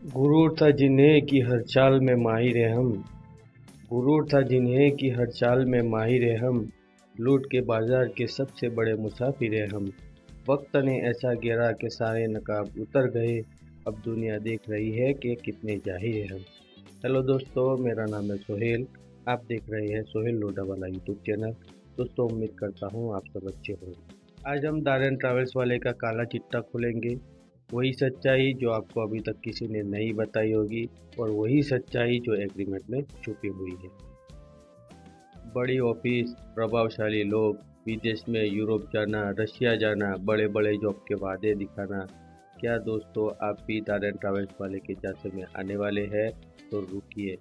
गुरूर था जिन्हें कि हर चाल में माहिर हम। गुरूर था जिन्हें कि हर चाल में माहिर हम। लूट के बाजार के सबसे बड़े मुसाफिर हम। वक्त ने ऐसा गिरा कि सारे नकाब उतर गए। अब दुनिया देख रही है कि कितने जाहिर हैं हम। हेलो दोस्तों, मेरा नाम है सोहेल। आप देख रहे हैं सोहेल लोडा वाला यूट्यूब चैनल। दोस्तों, उम्मीद करता हूँ आप सब अच्छे होंगे। आज हम दारन ट्रैवल्स वाले का काला चिट्ठा खोलेंगे। वही सच्चाई जो आपको अभी तक किसी ने नहीं बताई होगी, और वही सच्चाई जो एग्रीमेंट में छुपी हुई है। बड़ी ऑफिस, प्रभावशाली लोग, विदेश में यूरोप जाना, रशिया जाना, बड़े बड़े जॉब के वादे दिखाना। क्या दोस्तों आप भी दारन ट्रैवल्स वाले के जासे में आने वाले हैं? तो रुकिए।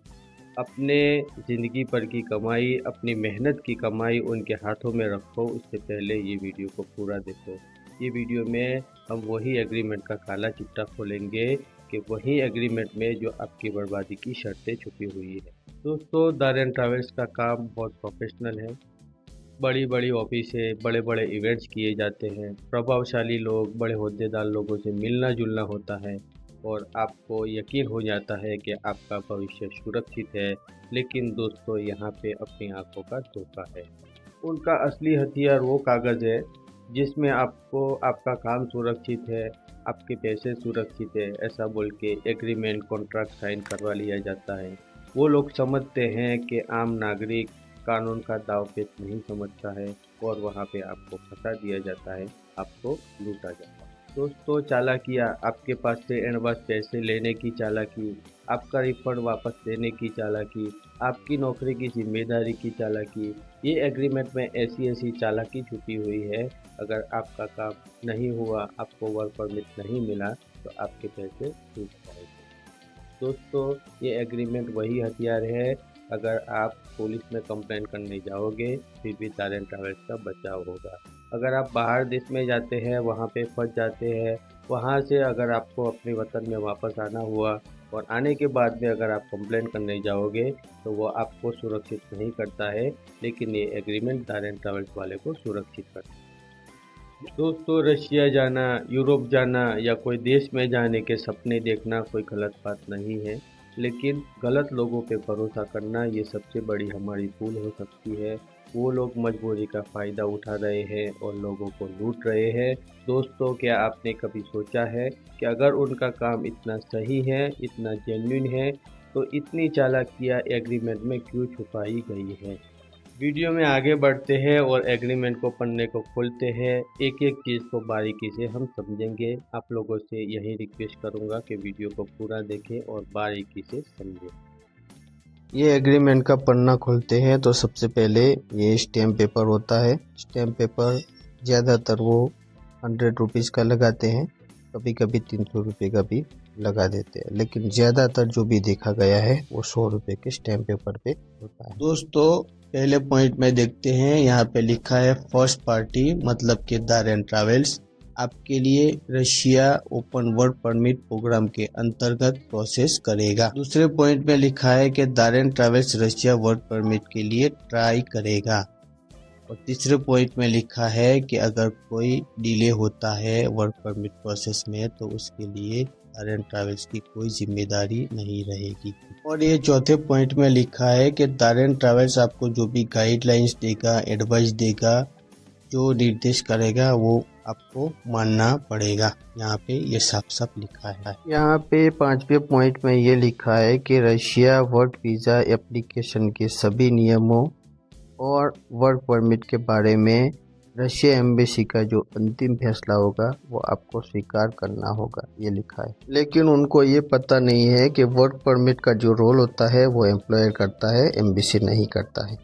अपने ज़िंदगी भर की कमाई, अपनी मेहनत की कमाई उनके हाथों में रखो, उससे पहले ये वीडियो को पूरा देखो। ये वीडियो में हम वही एग्रीमेंट का काला चिट्ठा खोलेंगे कि वही एग्रीमेंट में जो आपकी बर्बादी की शर्तें छुपी हुई है। दोस्तों, दारन ट्रैवल्स का काम बहुत प्रोफेशनल है। बड़ी बड़ी ऑफिस है, बड़े बड़े इवेंट्स किए जाते हैं, प्रभावशाली लोग, बड़े होद्देदार लोगों से मिलना जुलना होता है, और आपको यकीन हो जाता है कि आपका भविष्य सुरक्षित है। लेकिन दोस्तों, यहाँ पे अपनी आंखों का धोखा है। उनका असली हथियार वो कागज़ है जिसमें आपको आपका काम सुरक्षित है, आपके पैसे सुरक्षित है, ऐसा बोल के एग्रीमेंट कॉन्ट्रैक्ट साइन करवा लिया जाता है। वो लोग समझते हैं कि आम नागरिक कानून का दाव-पेच नहीं समझता है, और वहाँ पे आपको फंसा दिया जाता है, आपको लूटा जाता है। दोस्तों, चालाकियाँ, आपके पास से एडवांस पैसे लेने की चालाकी, आपका रिफंड वापस देने की चालाकी, आपकी नौकरी की जिम्मेदारी की चालाकी, ये एग्रीमेंट में ऐसी ऐसी चालाकी छुपी हुई है। अगर आपका काम नहीं हुआ, आपको वर्क परमिट नहीं मिला, तो आपके पैसे छूट जाएंगे। दोस्तों, ये एग्रीमेंट वही हथियार है। अगर आप पुलिस में कंप्लेंट करने जाओगे, फिर भी दारन ट्रैवल्स का बचाव होगा। अगर आप बाहर देश में जाते हैं, वहाँ पे फंस जाते हैं, वहाँ से अगर आपको अपने वतन में वापस आना हुआ, और आने के बाद में अगर आप कंप्लेंट करने जाओगे, तो वो आपको सुरक्षित नहीं करता है। लेकिन ये एग्रीमेंट दारन ट्रैवल्स वाले को सुरक्षित करता है। दोस्तों, रशिया जाना, यूरोप जाना या कोई देश में जाने के सपने देखना कोई गलत बात नहीं है, लेकिन गलत लोगों पे भरोसा करना ये सबसे बड़ी हमारी भूल हो सकती है। वो लोग मजबूरी का फ़ायदा उठा रहे हैं और लोगों को लूट रहे हैं। दोस्तों, क्या आपने कभी सोचा है कि अगर उनका काम इतना सही है, इतना जेन्युइन है, तो इतनी चालाकियाँ एग्रीमेंट में क्यों छुपाई गई है? वीडियो में आगे बढ़ते हैं और एग्रीमेंट को पन्ने को खोलते हैं। एक एक चीज़ को बारीकी से हम समझेंगे। आप लोगों से यही रिक्वेस्ट करूंगा कि वीडियो को पूरा देखें और बारीकी से समझें। ये एग्रीमेंट का पन्ना खोलते हैं तो सबसे पहले ये स्टैम्प पेपर होता है। स्टैम्प पेपर ज़्यादातर वो 100 रुपीज़ का लगाते हैं, कभी कभी 300 रुपये का भी लगा देते हैं, लेकिन ज़्यादातर जो भी देखा गया है वो 100 रुपये के स्टैम्प पेपर पे होता है। दोस्तों, पहले पॉइंट में देखते हैं, यहाँ पे लिखा है फर्स्ट पार्टी, मतलब कि दारन ट्रैवल्स आपके लिए Russia open work permit programme के अंतर्गत प्रोसेस करेगा। दूसरे पॉइंट में लिखा है कि दारन ट्रैवल्स रशिया वर्क परमिट के लिए ट्राई करेगा। और तीसरे पॉइंट में लिखा है कि अगर कोई डिले होता है वर्क परमिट प्रोसेस में, तो उसके लिए दारन ट्रैवल्स की कोई जिम्मेदारी नहीं रहेगी। और ये चौथे पॉइंट में लिखा है कि दारन ट्रैवल्स आपको जो भी गाइडलाइंस देगा, एडवाइस देगा, जो निर्देश करेगा, वो आपको मानना पड़ेगा। यहाँ पे ये साफ साफ लिखा है। यहाँ पे 5वें पॉइंट में ये लिखा है कि रशिया वर्क वीज़ा एप्लीकेशन के सभी नियमों और वर्क परमिट के बारे में रशिया एम्बेसी का जो अंतिम फैसला होगा वो आपको स्वीकार करना होगा, ये लिखा है। लेकिन उनको ये पता नहीं है कि वर्क परमिट का जो रोल होता है वो एम्प्लॉयर करता है, एम्बेसी नहीं करता है।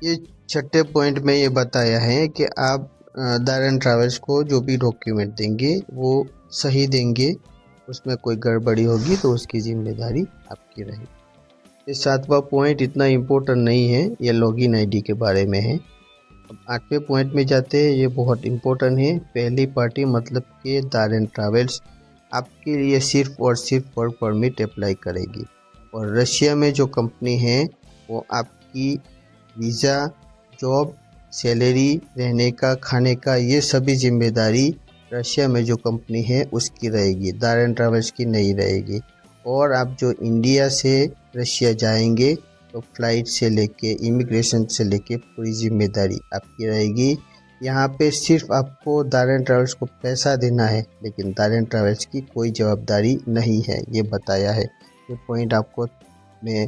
ये छठे पॉइंट में ये बताया है कि आप दारन ट्रैवल्स को जो भी डॉक्यूमेंट देंगे वो सही देंगे, उसमें कोई गड़बड़ी होगी तो उसकी जिम्मेदारी आपकी रहेगी। ये 7वां पॉइंट इतना इम्पोर्टेंट नहीं है, ये लॉगिन आईडी के बारे में है। अब 8वें पॉइंट में जाते हैं, ये बहुत इम्पोर्टेंट है। पहली पार्टी मतलब कि दारन ट्रैवल्स आपके लिए सिर्फ और सिर्फ वर्क परमिट अप्लाई करेगी, और रशिया में जो कंपनी है वो आपकी वीज़ा, जॉब, सैलरी, रहने का, खाने का, ये सभी जिम्मेदारी रशिया में जो कंपनी है उसकी रहेगी, दारन ट्रैवल्स की नहीं रहेगी। और आप जो इंडिया से रशिया जाएंगे तो फ्लाइट से लेके इमिग्रेशन से लेके पूरी जिम्मेदारी आपकी रहेगी। यहाँ पे सिर्फ आपको दारेन ट्रैवल्स को पैसा देना है, लेकिन दारेन ट्रैवल्स की कोई जवाबदारी नहीं है, ये बताया है। ये पॉइंट आपको मैं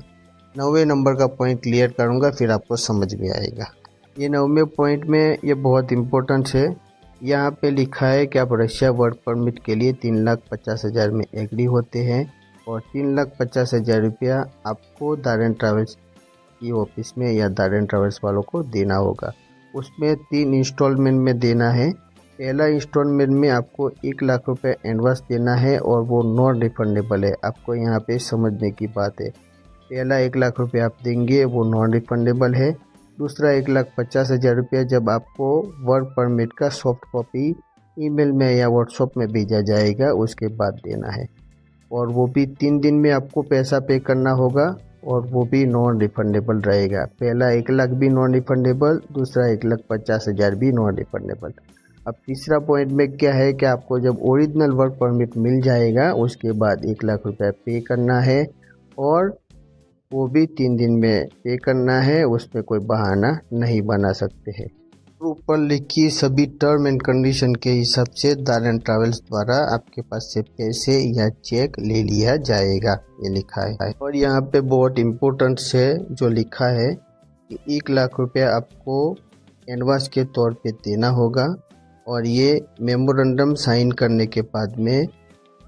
9वें नंबर का पॉइंट क्लियर करूँगा, फिर आपको समझ में आएगा। ये 9वें पॉइंट में ये बहुत इम्पोर्टेंट है। यहाँ पे लिखा है कि आप रशिया वर्क परमिट के लिए 3,50,000 में एग्री होते हैं और 3,50,000 रुपया आपको दारेन ट्रैवल्स की ऑफिस में या दारेन ट्रैवल्स वालों को देना होगा। उसमें 3 इंस्टॉलमेंट में देना है। पहला इंस्टॉलमेंट में आपको 1,00,000 रुपये एडवांस देना है और वो नॉन रिफंडेबल है। आपको यहाँ पे समझने की बात है, पहला 1,00,000 रुपये आप देंगे वो नॉन रिफंडेबल है। दूसरा 1,50,000 रुपया जब आपको वर्क परमिट का सॉफ्ट कॉपी ईमेल में या व्हाट्सएप में भेजा जाएगा उसके बाद देना है, और वो भी 3 दिन में आपको पैसा पे करना होगा और वो भी नॉन रिफंडेबल रहेगा। पहला 1,00,000 भी नॉन रिफंडेबल, दूसरा 1,50,000 भी नॉन रिफंडेबल। अब तीसरा पॉइंट में क्या है कि आपको जब ओरिजिनल वर्क परमिट मिल जाएगा उसके बाद 1,00,000 रुपया पे करना है और वो भी 3 दिन में पे करना है, उसमें कोई बहाना नहीं बना सकते हैं। ऊपर लिखी सभी टर्म एंड कंडीशन के हिसाब से दारेन ट्रैवल्स द्वारा आपके पास से पैसे या चेक ले लिया जाएगा, ये लिखा है। और यहाँ पे बहुत इम्पोर्टेंट है जो लिखा है कि 1,00,000 रुपया आपको एडवांस के तौर पे देना होगा और ये मेमोरेंडम साइन करने के बाद में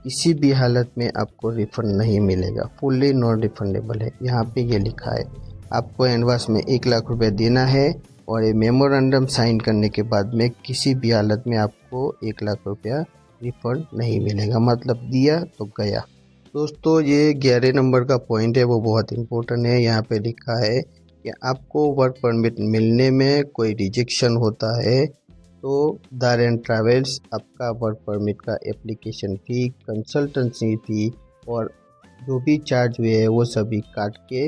किसी भी हालत में आपको रिफंड नहीं मिलेगा, फुल्ली नॉन रिफंडेबल है। यहाँ पे ये लिखा है आपको एडवांस में 1,00,000 रुपये देना है और ये मेमोरेंडम साइन करने के बाद में किसी भी हालत में आपको 1,00,000 रुपया रिफंड नहीं मिलेगा, मतलब दिया तो गया। दोस्तों ये 11 नंबर का पॉइंट है, वो बहुत इम्पोर्टेंट है। यहाँ पे लिखा है कि आपको वर्क परमिट मिलने में कोई रिजेक्शन होता है तो दारेन ट्रैवल्स आपका वर्क परमिट का एप्लीकेशन फ़ी, कंसल्टेंसी फ़ी और जो भी चार्ज हुए है वो सभी काट के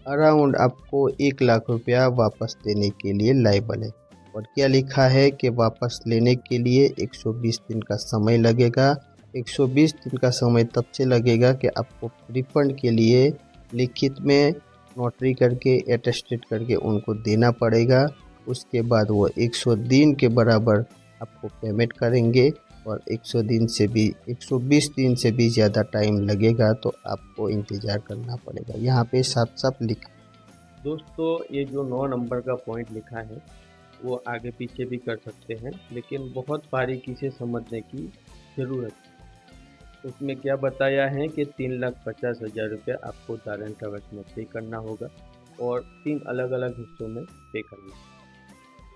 अराउंड आपको 1,00,000 रुपया वापस देने के लिए लायबल है। और क्या लिखा है कि वापस लेने के लिए 120 दिन का समय लगेगा। 120 दिन का समय तब से लगेगा कि आपको रिफंड के लिए लिखित में नोटरी करके अटेस्टेड करके उनको देना पड़ेगा। उसके बाद वो 100 दिन के बराबर आपको पेमेंट करेंगे और 120 दिन से भी ज़्यादा टाइम लगेगा तो आपको इंतज़ार करना पड़ेगा। यहाँ पे साफ साफ लिखा। दोस्तों ये जो 9 नंबर का पॉइंट लिखा है वो आगे पीछे भी कर सकते हैं, लेकिन बहुत बारीकी से समझने की ज़रूरत है। उसमें क्या बताया है कि 3,50,000 रुपया आपको दारेन ट्रैवल्स में पे करना होगा और 3 अलग अलग हिस्सों में पे करना है।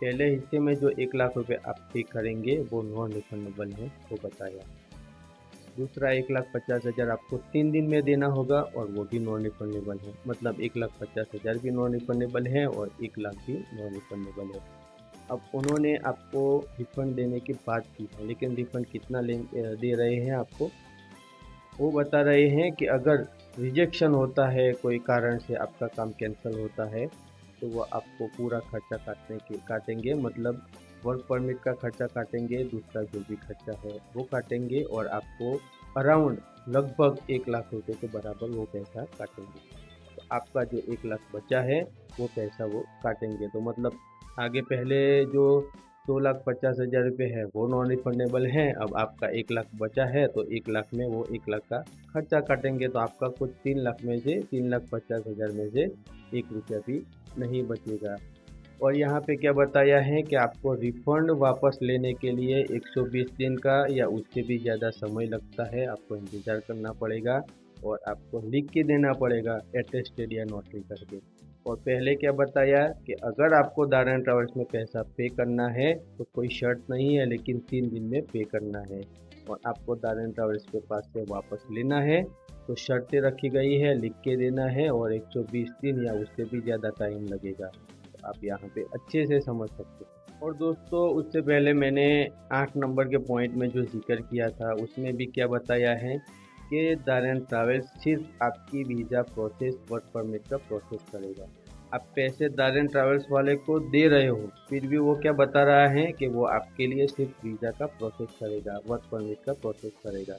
पहले हिस्से में जो 1,00,000 रुपये आप पे करेंगे वो नॉन रिफंडेबल है, वो बताया। दूसरा 1,50,000 आपको 3 दिन में देना होगा और वो भी नॉन रिफंडेबल है, मतलब 1,50,000 भी नॉन रिफंडेबल है और 1,00,000 भी नॉन रिफंडेबल है। अब उन्होंने आपको रिफ़ंड देने की बात की है, लेकिन रिफ़ंड कितना दे रहे हैं आपको, वो बता रहे हैं कि अगर रिजेक्शन होता है, कोई कारण से आपका काम कैंसिल होता है तो वो आपको पूरा खर्चा काटेंगे, मतलब वर्क परमिट का खर्चा काटेंगे, दूसरा जो भी खर्चा है वो काटेंगे और आपको अराउंड लगभग 1,00,000 रुपये के बराबर वो पैसा काटेंगे। तो आपका जो 1,00,000 बचा है वो पैसा वो काटेंगे। तो मतलब आगे पहले जो 2,50,000 रुपये है वो नॉन रिफंडेबल है, अब आपका 1,00,000 बचा है तो 1,00,000 में वो 1,00,000 का खर्चा काटेंगे, तो आपका कुछ 3,00,000 में से 3,50,000 में से 1 रुपया भी नहीं बचेगा। और यहाँ पे क्या बताया है कि आपको रिफ़ंड वापस लेने के लिए 120 दिन का या उससे भी ज़्यादा समय लगता है, आपको इंतज़ार करना पड़ेगा और आपको लिख के देना पड़ेगा अटेस्टेड या नोटरी करके। और पहले क्या बताया कि अगर आपको दारेन ट्रैवल्स में पैसा पे करना है तो कोई शर्त नहीं है, लेकिन 3 दिन में पे करना है और आपको दारेन ट्रैवल्स के पास से वापस लेना है तो शर्तें रखी गई है, लिख के देना है और 120 दिन या उससे भी ज़्यादा टाइम लगेगा। तो आप यहाँ पे अच्छे से समझ सकते हैं। और दोस्तों उससे पहले मैंने 8 नंबर के पॉइंट में जो जिक्र किया था उसमें भी क्या बताया है कि दारेन ट्रैवल्स सिर्फ आपकी वीज़ा प्रोसेस, वर्क परमिट का प्रोसेस करेगा। आप पैसे दारेन ट्रैवल्स वाले को दे रहे हो, फिर भी वो क्या बता रहा है कि वो आपके लिए सिर्फ वीज़ा का प्रोसेस करेगा, वर्क परमिट का प्रोसेस करेगा।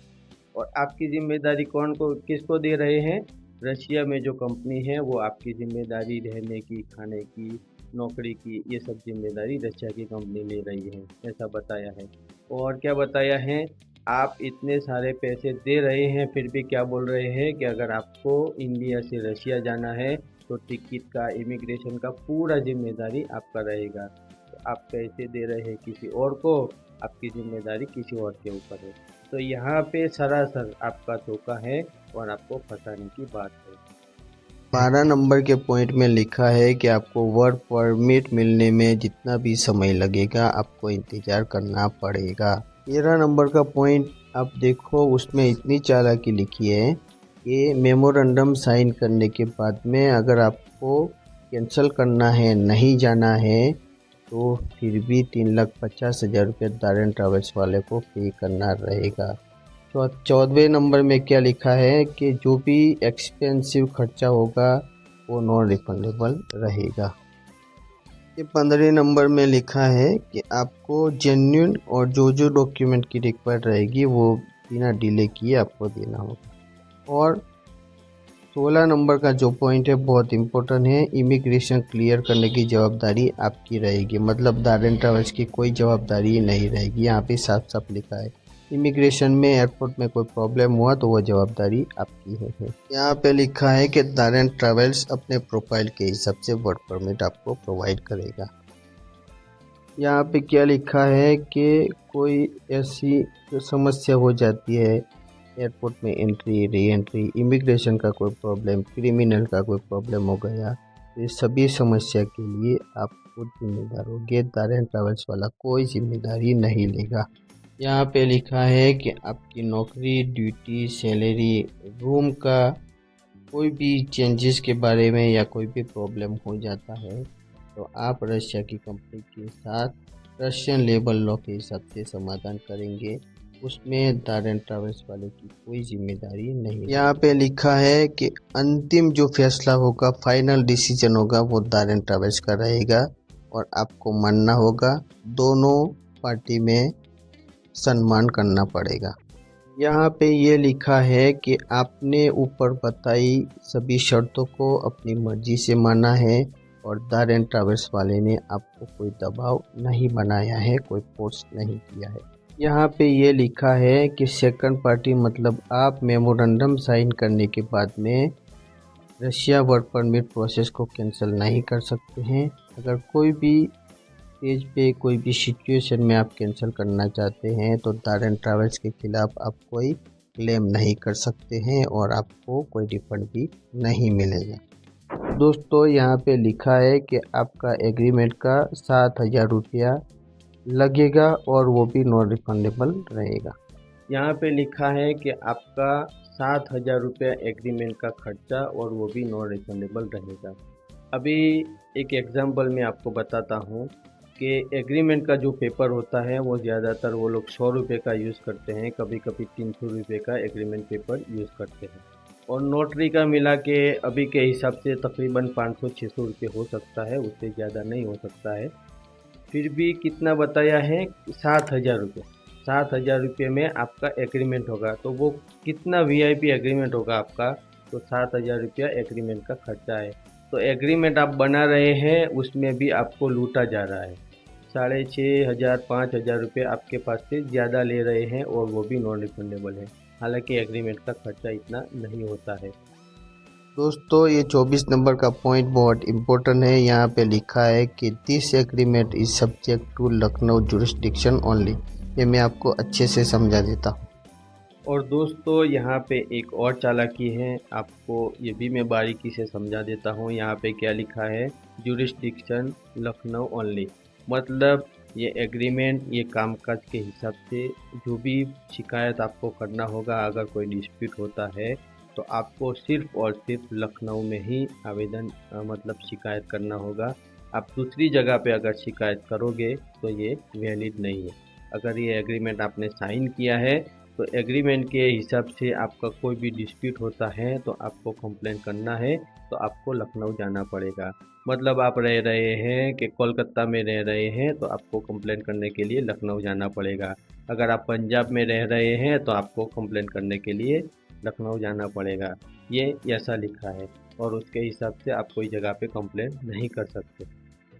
और आपकी जिम्मेदारी कौन को किसको दे रहे हैं? रशिया में जो कंपनी है वो आपकी जिम्मेदारी रहने की, खाने की, नौकरी की, ये सब जिम्मेदारी रशिया की कंपनी ले रही है, ऐसा बताया है। और क्या बताया है? आप इतने सारे पैसे दे रहे हैं फिर भी क्या बोल रहे हैं कि अगर आपको इंडिया से रशिया जाना है तो टिकट का, इमिग्रेशन का पूरा जिम्मेदारी आपका रहेगा। तो आप पैसे दे रहे हैं किसी और को, आपकी जिम्मेदारी किसी और के ऊपर है। तो यहाँ पे सरासर आपका धोखा है और आपको फंसाने की बात है। 12 नंबर के पॉइंट में लिखा है कि आपको वर्क परमिट मिलने में जितना भी समय लगेगा आपको इंतज़ार करना पड़ेगा। 13 नंबर का पॉइंट आप देखो, उसमें इतनी चालाकी लिखी है कि मेमोरेंडम साइन करने के बाद में अगर आपको कैंसिल करना है, नहीं जाना है, तो फिर भी 3,50,000 रुपये दारेन ट्रैवल्स वाले को पे करना रहेगा। 14वें नंबर में क्या लिखा है कि जो भी एक्सपेंसिव खर्चा होगा वो नॉन रिफंडेबल रहेगा। ये 15 नंबर में लिखा है कि आपको जेन्युइन और जो डॉक्यूमेंट की रिक्वायर्ड रहेगी वो बिना डिले किए आपको देना होगा। और 16 नंबर का जो पॉइंट है बहुत इम्पोर्टेंट है, इमिग्रेशन क्लियर करने की जवाबदारी आपकी रहेगी। मतलब दारेन ट्रैवल्स की कोई जवाबदारी नहीं रहेगी। यहाँ पे साफ साफ लिखा है इमिग्रेशन में, एयरपोर्ट में कोई प्रॉब्लम हुआ तो वो जवाबदारी आपकी है। यहाँ पे लिखा है कि दारेन ट्रैवल्स अपने प्रोफाइल के हिसाब से वर्क परमिट आपको प्रोवाइड करेगा। यहाँ पे क्या लिखा है कि कोई ऐसी समस्या हो जाती है एयरपोर्ट में एंट्री, री एंट्री, इमिग्रेशन का कोई प्रॉब्लम, क्रिमिनल का कोई प्रॉब्लम हो गया, तो ये सभी समस्या के लिए आप खुद जिम्मेदार होगे। दारेन ट्रैवल्स वाला कोई जिम्मेदारी नहीं लेगा। यहाँ पे लिखा है कि आपकी नौकरी, ड्यूटी, सैलरी, रूम का कोई भी चेंजेस के बारे में या कोई भी प्रॉब्लम हो जाता है तो आप रशिया की कंपनी के साथ रशियन लेबर लॉ के हिसाब से समाधान करेंगे। उसमें दारेन ट्रैवल्स वाले की कोई जिम्मेदारी नहीं। यहाँ पे लिखा है कि अंतिम जो फैसला होगा, फाइनल डिसीजन होगा, वो दारेन ट्रैवल्स का रहेगा और आपको मानना होगा। दोनों पार्टी में सम्मान करना पड़ेगा। यहाँ पे ये लिखा है कि आपने ऊपर बताई सभी शर्तों को अपनी मर्जी से माना है और दारेन ट्रैवल्स वाले ने आपको कोई दबाव नहीं बनाया है, कोई फोर्स नहीं किया है। यहाँ पे ये लिखा है कि सेकंड पार्टी मतलब आप मेमोरेंडम साइन करने के बाद में रशिया वर्क परमिट प्रोसेस को कैंसिल नहीं कर सकते हैं। अगर कोई भी पेज पे कोई भी सिचुएशन में आप कैंसिल करना चाहते हैं तो दारेन ट्रैवल्स के खिलाफ आप कोई क्लेम नहीं कर सकते हैं और आपको कोई रिफंड भी नहीं मिलेगा। दोस्तों यहाँ पे लिखा है कि आपका एग्रीमेंट का 7,000 रुपया लगेगा और वो भी नॉन रिफंडेबल रहेगा। यहाँ पे लिखा है कि आपका 7,000 रुपया एग्रीमेंट का खर्चा और वो भी नॉन रिफंडेबल रहेगा। अभी एक एग्जांपल मैं आपको बताता हूँ कि एग्रीमेंट का जो पेपर होता है वो ज़्यादातर वो लोग 100 रुपये का यूज़ करते हैं, कभी कभी 300 रुपये का एग्रीमेंट पेपर यूज़ करते हैं। और नोटरी का मिला के अभी के हिसाब से तकरीबन 500-600 रुपये हो सकता है, उससे ज़्यादा नहीं हो सकता है। फिर भी कितना बताया है? 7,000 रुपये। 7,000 रुपये में आपका एग्रीमेंट होगा, तो वो कितना वीआईपी एग्रीमेंट होगा आपका? तो 7,000 रुपया एग्रीमेंट का खर्चा है। तो एग्रीमेंट आप बना रहे हैं, उसमें भी आपको लूटा जा रहा है। 6,500 5,000 रुपये आपके पास से ज़्यादा ले रहे हैं और वो भी नॉन रिफंडेबल है। हालांकि एग्रीमेंट का खर्चा इतना नहीं होता है। दोस्तों ये 24 नंबर का पॉइंट बहुत इम्पोर्टेंट है। यहाँ पे लिखा है कि this agreement is subject to Lucknow jurisdiction only. ये मैं आपको अच्छे से समझा देता हूँ। और दोस्तों यहाँ पे एक और चालाकी है, आपको ये भी मैं बारीकी से समझा देता हूँ। यहाँ पे क्या लिखा है? Jurisdiction Lucknow only. मतलब ये एग्रीमेंट, ये कामकाज के हिसाब से जो भी शिकायत आपको करना होगा, अगर कोई डिस्प्यूट होता है तो आपको सिर्फ़ और सिर्फ लखनऊ में ही आवेदन मतलब शिकायत करना होगा। आप दूसरी जगह पे अगर शिकायत करोगे तो ये वैलिड नहीं है। अगर ये एग्रीमेंट आपने साइन किया है तो एग्रीमेंट के हिसाब से आपका कोई भी डिस्प्यूट होता है तो आपको कंप्लेन करना है तो आपको लखनऊ जाना पड़ेगा। मतलब आप रह रहे हैं कि कोलकाता में रह रहे हैं तो आपको कंप्लेन करने के लिए लखनऊ जाना पड़ेगा। अगर आप पंजाब में रह रहे हैं तो आपको कंप्लेन करने के लिए लखनऊ जाना पड़ेगा। ये ऐसा लिखा है और उसके हिसाब से आप कोई जगह पे कंप्लेन नहीं कर सकते।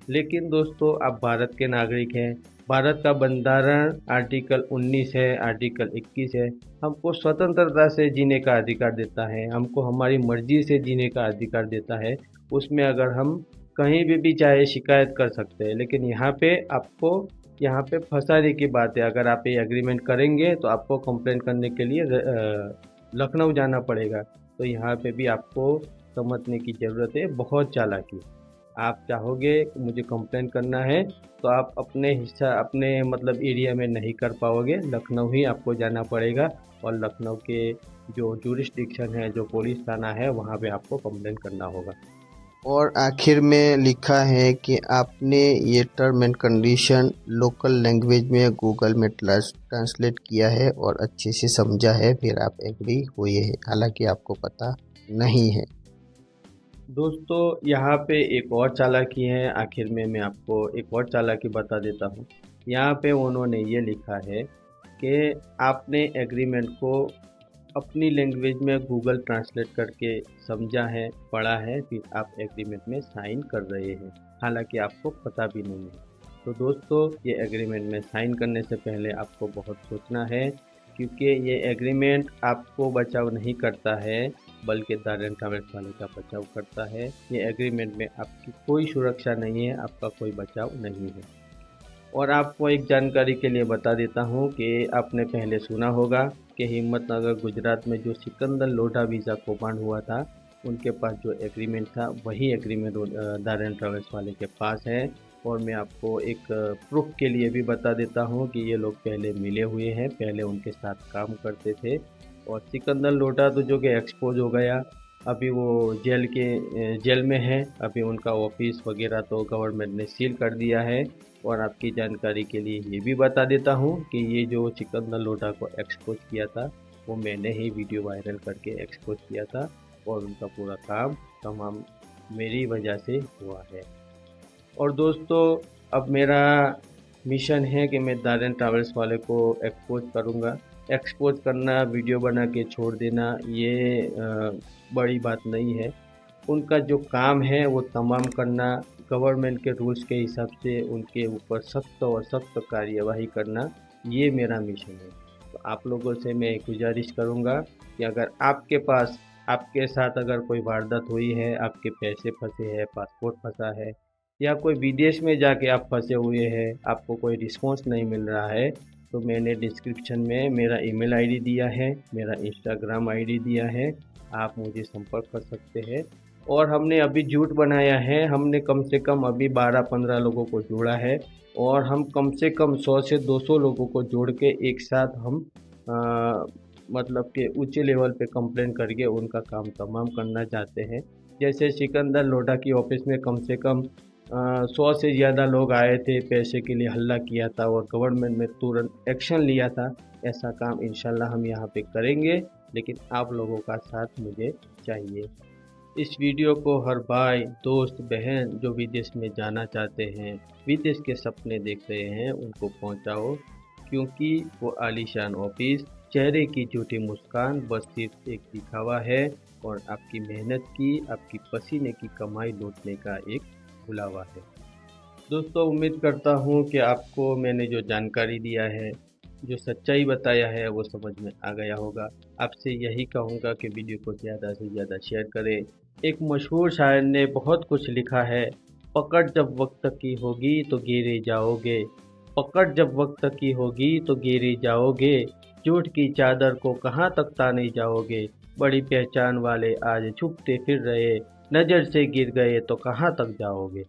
लेकिन दोस्तों आप भारत के नागरिक हैं। भारत का बंधारण आर्टिकल 19 है, आर्टिकल 21 है। हमको स्वतंत्रता से जीने का अधिकार देता है, हमको हमारी मर्जी से जीने का अधिकार देता है। उसमें अगर हम कहीं भी चाहे शिकायत कर सकते हैं। लेकिन यहाँ पे फंसाने की बात है। अगर आप ये एग्रीमेंट करेंगे तो आपको कंप्लेंट करने के लिए लखनऊ जाना पड़ेगा। तो यहाँ पे भी आपको समझने की ज़रूरत है, बहुत चालाकी। आप चाहोगे मुझे कंप्लेन करना है तो आप अपने मतलब एरिया में नहीं कर पाओगे, लखनऊ ही आपको जाना पड़ेगा और लखनऊ के जो जुरिस्डिक्शन है, जो पुलिस थाना है, वहाँ पे आपको कंप्लेन करना होगा। और आखिर में लिखा है कि आपने ये term and condition local language में गूगल में ट्रांसलेट किया है और अच्छे से समझा है, फिर आप एग्री हुए हैं, हालांकि आपको पता नहीं है। दोस्तों यहाँ पे एक और चालाकी है। आखिर में मैं आपको एक और चालाकी बता देता हूँ। यहाँ पे उन्होंने ये लिखा है कि आपने एग्रीमेंट को अपनी लैंग्वेज में गूगल ट्रांसलेट करके समझा है, पढ़ा है, फिर आप एग्रीमेंट में साइन कर रहे हैं, हालांकि आपको पता भी नहीं है। तो दोस्तों ये एग्रीमेंट में साइन करने से पहले आपको बहुत सोचना है, क्योंकि ये एग्रीमेंट आपको बचाव नहीं करता है बल्कि दारेन ट्रैवल्स वाले का बचाव करता है। ये एग्रीमेंट में आपकी कोई सुरक्षा नहीं है, आपका कोई बचाव नहीं है। और आपको एक जानकारी के लिए बता देता हूँ कि आपने पहले सुना होगा कि हिम्मतनगर गुजरात में जो सिकंदर लोढ़ा वीज़ा कौभांड हुआ था, उनके पास जो एग्रीमेंट था वही एग्रीमेंट दारेन ट्रैवल्स वाले के पास है। और मैं आपको एक प्रूफ के लिए भी बता देता हूँ कि ये लोग पहले मिले हुए हैं, पहले उनके साथ काम करते थे। और सिकंदर लोढ़ा तो जो कि एक्सपोज हो गया, अभी वो जेल में है। अभी उनका ऑफिस वगैरह तो गवर्नमेंट ने सील कर दिया है। और आपकी जानकारी के लिए ये भी बता देता हूँ कि ये जो सिकंदर लोढ़ा को एक्सपोज किया था वो मैंने ही वीडियो वायरल करके एक्सपोज किया था और उनका पूरा काम तमाम मेरी वजह से हुआ है। और दोस्तों अब मेरा मिशन है कि मैं दारेन ट्रैवल्स वाले को एक्सपोज करूँगा। एक्सपोज करना, वीडियो बना के छोड़ देना, ये बड़ी बात नहीं है। उनका जो काम है वो तमाम करना, गवर्नमेंट के रूल्स के हिसाब से उनके ऊपर सख्त और सख्त कार्यवाही करना, ये मेरा मिशन है। तो आप लोगों से मैं गुजारिश करूँगा कि अगर आपके साथ अगर कोई वारदात हुई है, आपके पैसे फंसे हैं, पासपोर्ट फंसा है, या कोई विदेश में जाके आप फंसे हुए हैं, आपको कोई रिस्पॉन्स नहीं मिल रहा है, तो मैंने डिस्क्रिप्शन में मेरा ईमेल आईडी दिया है, मेरा इंस्टाग्राम आईडी दिया है, आप मुझे संपर्क कर सकते हैं। और हमने अभी जुट बनाया है, हमने कम से कम अभी 12-15 लोगों को जोड़ा है और हम कम से कम 100 से 200 लोगों को जोड़ के एक साथ हम मतलब कि ऊंचे लेवल पे कंप्लेंट करके उनका काम तमाम करना चाहते हैं। जैसे सिकंदर लोढ़ा की ऑफिस में कम से कम 100 से ज़्यादा लोग आए थे, पैसे के लिए हल्ला किया था और गवर्नमेंट में तुरंत एक्शन लिया था। ऐसा काम इंशाल्लाह हम यहाँ पे करेंगे, लेकिन आप लोगों का साथ मुझे चाहिए। इस वीडियो को हर भाई, दोस्त, बहन जो विदेश में जाना चाहते हैं, विदेश के सपने देख रहे हैं, उनको पहुंचाओ, क्योंकि वो आलीशान ऑफिस, चेहरे की झूठी मुस्कान बस सिर्फ एक दिखावा है और आपकी मेहनत की, आपकी पसीने की कमाई लूटने का एक बुलावा है। दोस्तों उम्मीद करता हूँ कि आपको मैंने जो जानकारी दिया है, जो सच्चाई बताया है, वो समझ में आ गया होगा। आपसे यही कहूँगा कि वीडियो को ज़्यादा से ज़्यादा शेयर करें। एक मशहूर शायर ने बहुत कुछ लिखा है, पकड़ जब वक्त की होगी तो गिरे जाओगे, पकड़ जब वक्त की होगी तो गिरे जाओगे, झूठ की चादर को कहाँ तक ताने जाओगे, बड़ी पहचान वाले आज छुपते फिर रहे, नज़र से गिर गए तो कहाँ तक जाओगे।